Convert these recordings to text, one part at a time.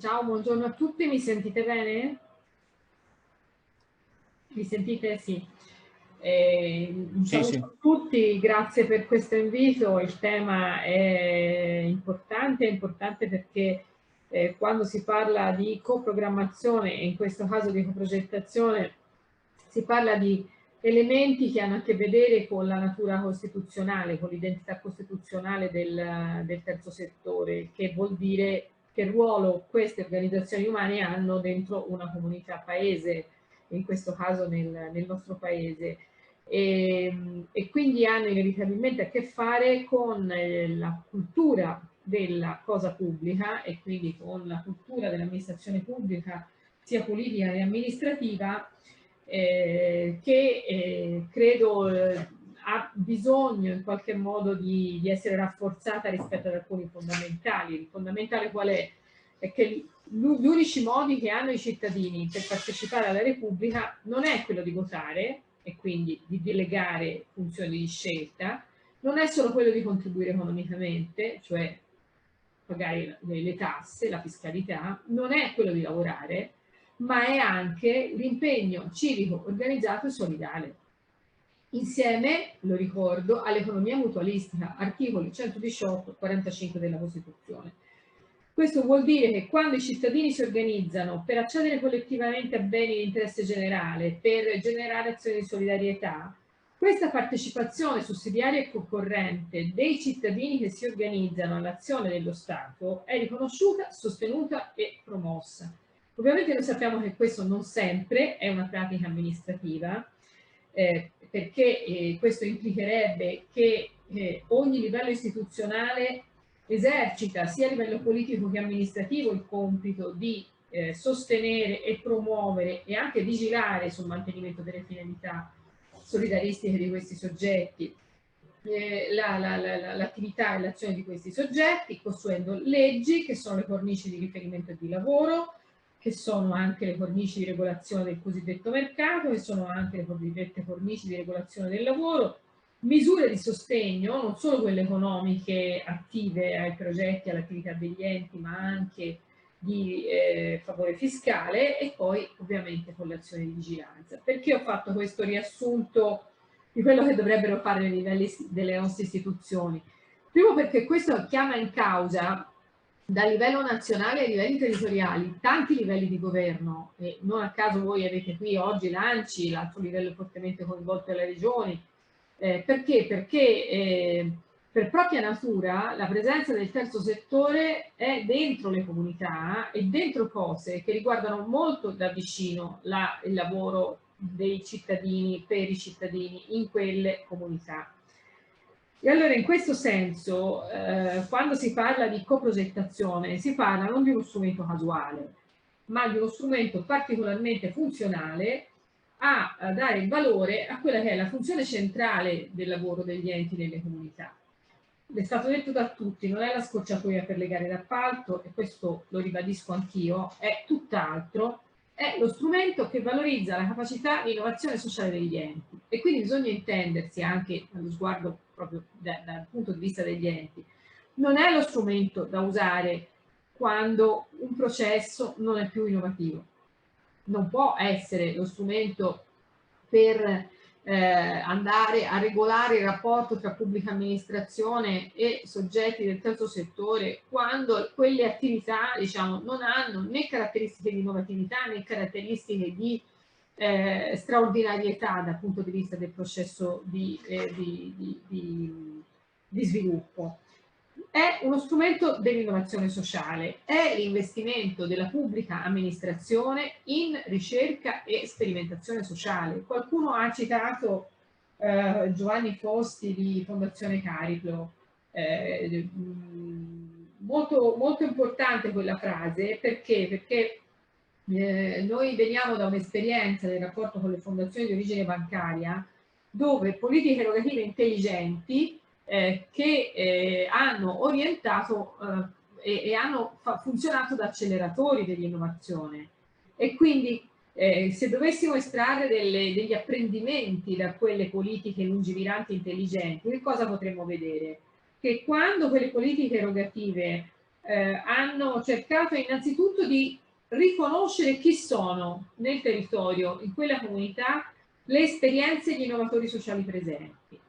Ciao, buongiorno a tutti, mi sentite bene? Mi sentite? Sì. Un Sì, saluto sì. a tutti, grazie per questo invito. Il tema è importante perché quando si parla di coprogrammazione e in questo caso di coprogettazione si parla di elementi che hanno a che vedere con la natura costituzionale, con l'identità costituzionale del terzo settore, che vuol dire che ruolo queste organizzazioni umane hanno dentro una comunità paese, in questo caso nel nostro paese. E quindi hanno inevitabilmente a che fare con la cultura della cosa pubblica e quindi con la cultura dell'amministrazione pubblica sia politica che amministrativa, che credo ha bisogno in qualche modo di essere rafforzata rispetto ad alcuni fondamentali. Il fondamentale qual è? È che gli unici modi che hanno i cittadini per partecipare alla Repubblica non è quello di votare e quindi di delegare funzioni di scelta, non è solo quello di contribuire economicamente, cioè pagare le tasse, la fiscalità, non è quello di lavorare, ma è anche l'impegno civico, organizzato e solidale. Insieme, lo ricordo, all'economia mutualistica, articoli 118 e 45 della Costituzione. Questo vuol dire che quando i cittadini si organizzano per accedere collettivamente a beni di interesse generale, per generare azioni di solidarietà, questa partecipazione sussidiaria e concorrente dei cittadini che si organizzano all'azione dello Stato è riconosciuta, sostenuta e promossa. Ovviamente noi sappiamo che questo non sempre è una pratica amministrativa, perché questo implicherebbe che ogni livello istituzionale esercita sia a livello politico che amministrativo il compito di sostenere e promuovere e anche vigilare sul mantenimento delle finalità solidaristiche di questi soggetti, l'attività e l'azione di questi soggetti, costruendo leggi che sono le cornici di riferimento e di lavoro, che sono anche le cornici di regolazione del cosiddetto mercato, che sono anche le cosiddette cornici di regolazione del lavoro, misure di sostegno, non solo quelle economiche attive ai progetti, all'attività degli enti, ma anche di favore fiscale e poi ovviamente con le azioni di vigilanza. Perché ho fatto questo riassunto di quello che dovrebbero fare nei livelli delle nostre istituzioni? Primo perché questo chiama in causa da livello nazionale ai livelli territoriali tanti livelli di governo e non a caso voi avete qui oggi l'ANCI, l'altro livello fortemente coinvolto le regioni. Perché? Perché per propria natura la presenza del terzo settore è dentro le comunità e dentro cose che riguardano molto da vicino il lavoro dei cittadini per i cittadini in quelle comunità. E allora in questo senso, quando si parla di coprogettazione, si parla non di uno strumento casuale, ma di uno strumento particolarmente funzionale a dare valore a quella che è la funzione centrale del lavoro degli enti nelle comunità. È stato detto da tutti, non è la scorciatoia per le gare d'appalto, e questo lo ribadisco anch'io, è tutt'altro, è lo strumento che valorizza la capacità di innovazione sociale degli enti e quindi bisogna intendersi anche allo sguardo proprio dal punto di vista degli enti. Non è lo strumento da usare quando un processo non è più innovativo. Non può essere lo strumento per andare a regolare il rapporto tra pubblica amministrazione e soggetti del terzo settore quando quelle attività, diciamo, non hanno né caratteristiche di innovatività né caratteristiche di straordinarietà dal punto di vista del processo di sviluppo. È uno strumento dell'innovazione sociale, è l'investimento della pubblica amministrazione in ricerca e sperimentazione sociale. Qualcuno ha citato Giovanni Fosti di Fondazione Cariplo. Molto, molto importante quella frase perché? Perché noi veniamo da un'esperienza del rapporto con le fondazioni di origine bancaria dove politiche erogative intelligenti che hanno orientato e hanno funzionato da acceleratori dell'innovazione. E quindi se dovessimo estrarre degli apprendimenti da quelle politiche lungimiranti intelligenti, che cosa potremmo vedere? Che quando quelle politiche erogative hanno cercato innanzitutto di riconoscere chi sono nel territorio, in quella comunità, le esperienze e gli innovatori sociali presenti.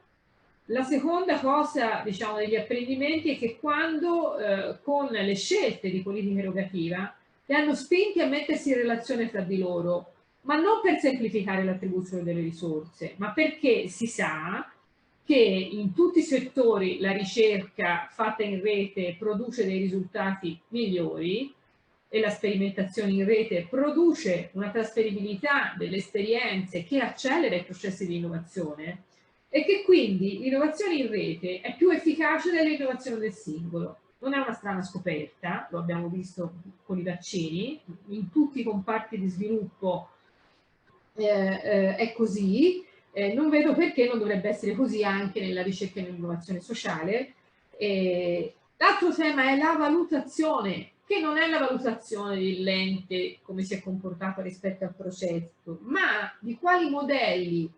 La seconda cosa, diciamo, degli apprendimenti è che quando con le scelte di politica erogativa li hanno spinti a mettersi in relazione fra di loro, ma non per semplificare l'attribuzione delle risorse, ma perché si sa che in tutti i settori la ricerca fatta in rete produce dei risultati migliori e la sperimentazione in rete produce una trasferibilità delle esperienze che accelera i processi di innovazione e che quindi l'innovazione in rete è più efficace dell'innovazione del singolo. Non è una strana scoperta, lo abbiamo visto con i vaccini, in tutti i comparti di sviluppo è così, non vedo perché non dovrebbe essere così anche nella ricerca e nell'innovazione sociale. L'altro tema è la valutazione, che non è la valutazione dell'ente come si è comportato rispetto al processo, ma di quali modelli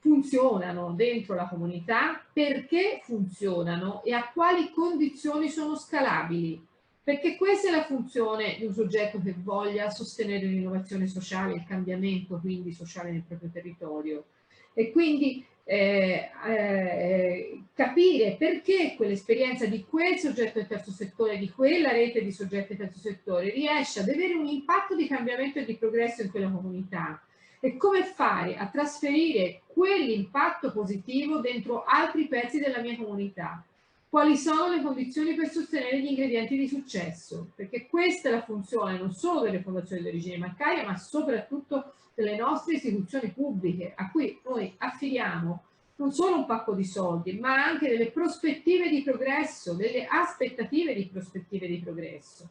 funzionano dentro la comunità, perché funzionano e a quali condizioni sono scalabili. Perché questa è la funzione di un soggetto che voglia sostenere l'innovazione sociale, il cambiamento quindi sociale nel proprio territorio. E quindi capire perché quell'esperienza di quel soggetto del terzo settore, di quella rete di soggetti del terzo settore, riesce ad avere un impatto di cambiamento e di progresso in quella comunità. E come fare a trasferire quell'impatto positivo dentro altri pezzi della mia comunità. Quali sono le condizioni per sostenere gli ingredienti di successo? Perché questa è la funzione non solo delle fondazioni di origine bancaria, ma soprattutto delle nostre istituzioni pubbliche, a cui noi affidiamo non solo un pacco di soldi, ma anche delle prospettive di progresso, delle aspettative di prospettive di progresso,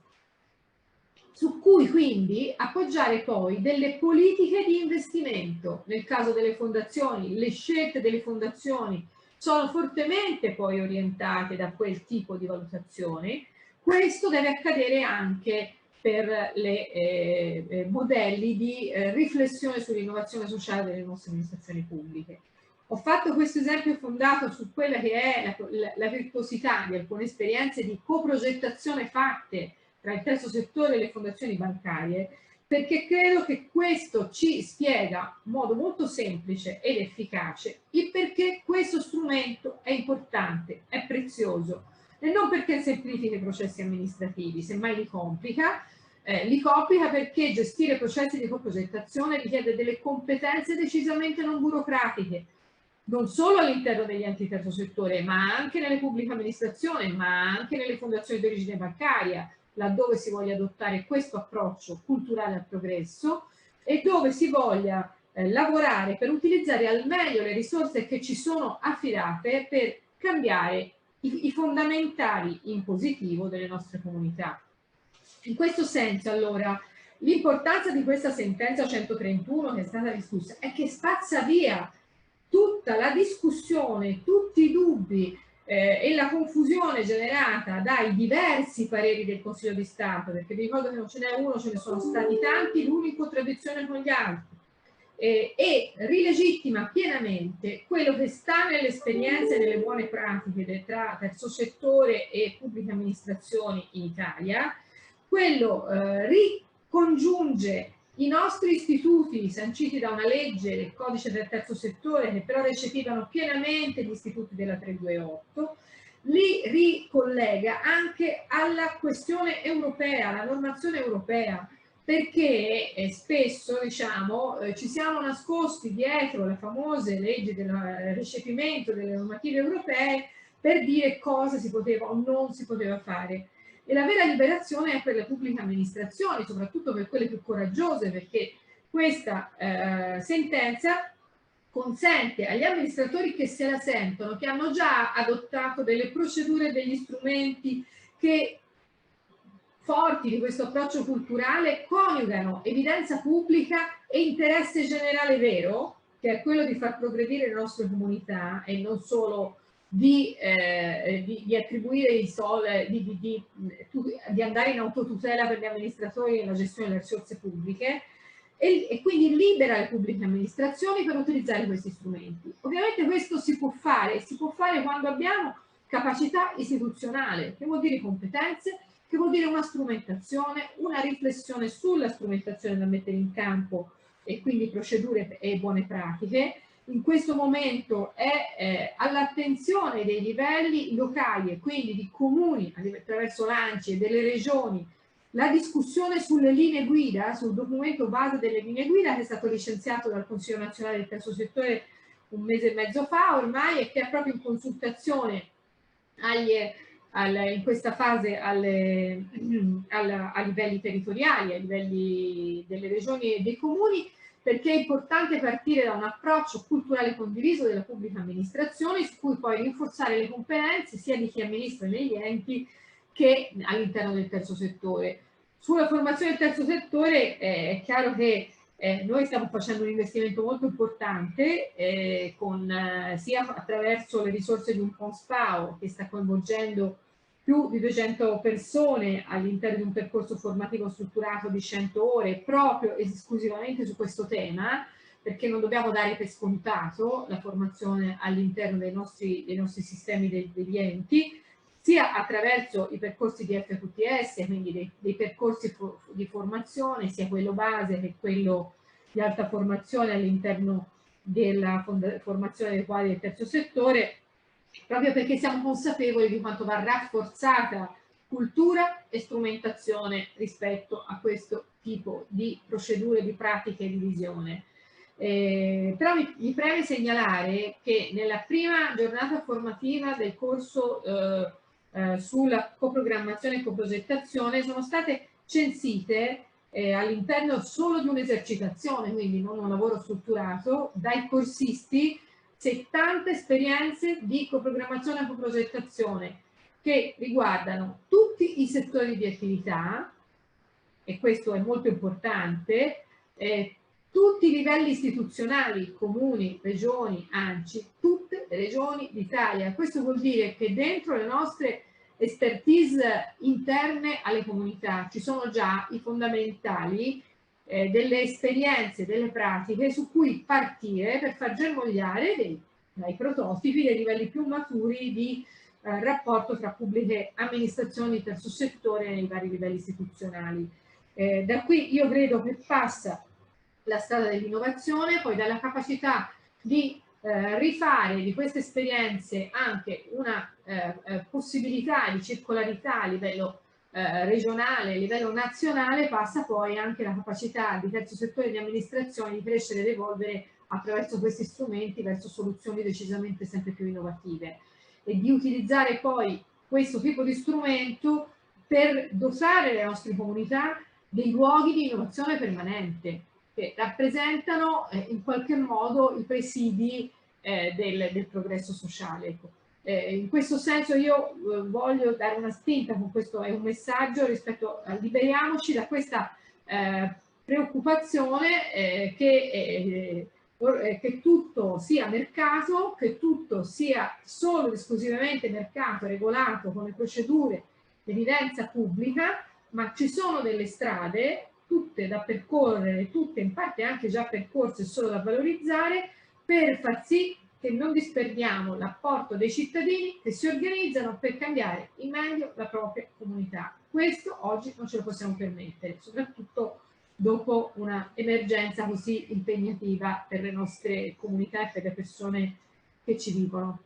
su cui quindi appoggiare poi delle politiche di investimento. Nel caso delle fondazioni, le scelte delle fondazioni sono fortemente poi orientate da quel tipo di valutazione. Questo deve accadere anche per i modelli di riflessione sull'innovazione sociale delle nostre amministrazioni pubbliche. Ho fatto questo esempio fondato su quella che è la virtuosità di alcune esperienze di coprogettazione fatte tra il terzo settore e le fondazioni bancarie, perché credo che questo ci spiega in modo molto semplice ed efficace il perché questo strumento è importante, è prezioso, e non perché semplifica i processi amministrativi, semmai li complica perché gestire processi di coprogettazione richiede delle competenze decisamente non burocratiche, non solo all'interno degli enti terzo settore, ma anche nelle pubbliche amministrazioni, ma anche nelle fondazioni di origine bancaria, laddove si voglia adottare questo approccio culturale al progresso e dove si voglia lavorare per utilizzare al meglio le risorse che ci sono affidate per cambiare i fondamentali in positivo delle nostre comunità. In questo senso, allora, l'importanza di questa sentenza 131 che è stata discussa è che spazza via tutta la discussione, tutti i dubbi e la confusione generata dai diversi pareri del Consiglio di Stato, perché vi ricordo che non ce n'è uno, ce ne sono stati tanti, l'uno in contraddizione con gli altri, e rilegittima pienamente quello che sta nelle esperienze e nelle buone pratiche tra terzo settore e pubbliche amministrazioni in Italia, quello ricongiunge i nostri istituti sanciti da una legge del codice del terzo settore che però recepivano pienamente gli istituti della 328, li ricollega anche alla questione europea, alla normazione europea, perché spesso diciamo, ci siamo nascosti dietro le famose leggi del recepimento delle normative europee per dire cosa si poteva o non si poteva fare. E la vera liberazione è per le pubbliche amministrazioni, soprattutto per quelle più coraggiose, perché questa sentenza consente agli amministratori che se la sentono, che hanno già adottato delle procedure e degli strumenti che, forti di questo approccio culturale, coniugano evidenza pubblica e interesse generale vero, che è quello di far progredire le nostre comunità e non solo di attribuire i soldi, di andare in autotutela per gli amministratori nella gestione delle risorse pubbliche, e quindi libera le pubbliche amministrazioni per utilizzare questi strumenti. Ovviamente questo si può fare quando abbiamo capacità istituzionale, che vuol dire competenze, che vuol dire una strumentazione, una riflessione sulla strumentazione da mettere in campo e quindi procedure e buone pratiche. In questo momento è all'attenzione dei livelli locali e quindi di comuni attraverso l'ANCI e delle regioni la discussione sulle linee guida, sul documento base delle linee guida che è stato licenziato dal Consiglio nazionale del terzo settore un mese e mezzo fa ormai e che è proprio in consultazione in questa fase a livelli territoriali, a livelli delle regioni e dei comuni, perché è importante partire da un approccio culturale condiviso della pubblica amministrazione su cui poi rinforzare le competenze sia di chi amministra negli enti che all'interno del terzo settore. Sulla formazione del terzo settore è chiaro che noi stiamo facendo un investimento molto importante sia attraverso le risorse di un PONSPAO che sta coinvolgendo più di 200 persone all'interno di un percorso formativo strutturato di 100 ore proprio ed esclusivamente su questo tema, perché non dobbiamo dare per scontato la formazione all'interno dei nostri sistemi degli enti, sia attraverso i percorsi di FQTS, quindi dei percorsi di formazione, sia quello base che quello di alta formazione all'interno della formazione dei quadri del terzo settore, proprio perché siamo consapevoli di quanto va rafforzata cultura e strumentazione rispetto a questo tipo di procedure, di pratiche e di visione. Però mi preme segnalare che nella prima giornata formativa del corso sulla coprogrammazione e coprogettazione sono state censite all'interno solo di un'esercitazione, quindi non un lavoro strutturato, dai corsisti 70 esperienze di coprogrammazione e coprogettazione che riguardano tutti i settori di attività, e questo è molto importante, tutti i livelli istituzionali, comuni, regioni, ANCI, tutte le regioni d'Italia. Questo vuol dire che dentro le nostre expertise interne alle comunità ci sono già i fondamentali delle esperienze, delle pratiche su cui partire per far germogliare dai prototipi dei livelli più maturi di rapporto tra pubbliche amministrazioni, terzo settore nei vari livelli istituzionali. Da qui io credo che passa la strada dell'innovazione, poi dalla capacità di rifare di queste esperienze anche una possibilità di circolarità a livello regionale, a livello nazionale, passa poi anche la capacità di terzo settore di amministrazione di crescere ed evolvere attraverso questi strumenti verso soluzioni decisamente sempre più innovative e di utilizzare poi questo tipo di strumento per dotare le nostre comunità dei luoghi di innovazione permanente che rappresentano in qualche modo i presidi del progresso sociale. Ecco. In questo senso io voglio dare una spinta, con questo è un messaggio rispetto a liberiamoci da questa preoccupazione che tutto sia mercato, che tutto sia solo ed esclusivamente mercato regolato con le procedure di evidenza pubblica, ma ci sono delle strade tutte da percorrere, tutte in parte anche già percorse solo da valorizzare per far sì che non disperdiamo l'apporto dei cittadini che si organizzano per cambiare in meglio la propria comunità. Questo oggi non ce lo possiamo permettere, soprattutto dopo una emergenza così impegnativa per le nostre comunità e per le persone che ci vivono.